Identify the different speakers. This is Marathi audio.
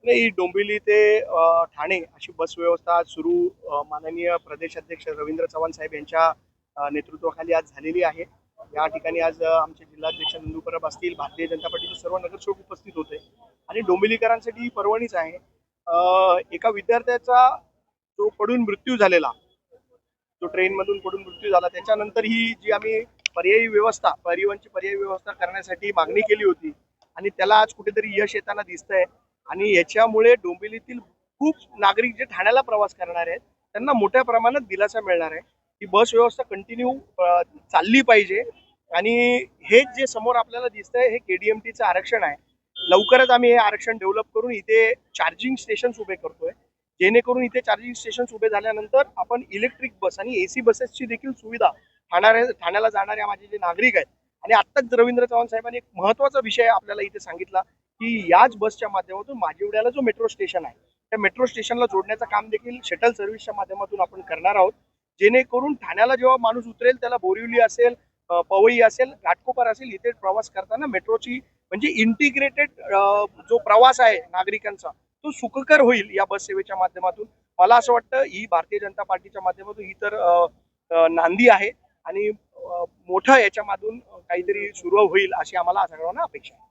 Speaker 1: नाही, डोंबिवली ते ठाणे अशी बस व्यवस्था सुरू माननीय प्रदेशाध्यक्ष रवींद्र चव्हाण साहेब यांच्या नेतृत्वाखाली आज झालेली आहे. या ठिकाणी आज आमचे जिल्हाध्यक्ष नंदू परब असतील, भारतीय जनता पार्टीचे सर्व नगरसेवक उपस्थित होते आणि डोंबिवलीकरांसाठी ही पर्वणीच आहे. एका विद्यार्थ्याचा जो पडून मृत्यू झालेला, जो ट्रेनमधून पडून मृत्यू झाला, त्याच्यानंतर ही जी आम्ही पर्यायी व्यवस्था, परिवहनची पर्यायी व्यवस्था करण्यासाठी मागणी केली होती आणि त्याला आज कुठेतरी यश येताना दिसतंय. आणि याच्यामुळे डोंबिवलीतील खूप नागरिक जे ठाण्याला प्रवास करणार आहेत त्यांना मोठ्या प्रमाणात दिलासा मिळणार आहे. ही बस व्यवस्था कंटिन्यू चालली पाहिजे. आणि हे जे समोर आपल्याला दिसतंय हे केडीएमटीचं आरक्षण आहे. लवकरच आम्ही हे आरक्षण डेव्हलप करून इथे चार्जिंग स्टेशन्स उभे करतोय, जेणेकरून इथे चार्जिंग स्टेशन्स उभे झाल्यानंतर आपण इलेक्ट्रिक बस आणि एसी बसेसची देखील सुविधा ठाण्याला जाणाऱ्या माझे जे नागरिक आहेत. आणि आत्ताच रवींद्र चव्हाण साहेबांनी एक महत्वाचा विषय आपल्याला इथे सांगितला की याच बसच्या माध्यमातून माजिवड्याला जो मेट्रो स्टेशन आहे त्या मेट्रो स्टेशनला जोडण्याचं काम देखील शटल सर्व्हिसच्या माध्यमातून आपण करणार आहोत, जेणेकरून ठाण्याला जेव्हा माणूस उतरेल त्याला बोरिवली असेल, पवई असेल, घाटकोपर असेल, इथे प्रवास करताना मेट्रोची म्हणजे इंटिग्रेटेड जो प्रवास आहे नागरिकांचा तो सुखकर होईल या बस सेवेच्या माध्यमातून. मला असं वाटतं ही भारतीय जनता पार्टीच्या माध्यमातून ही तर नांदी आहे आणि मोठं याच्यामधून काहीतरी सुरू होईल अशी आम्हाला सगळ्यांना अपेक्षा आहे.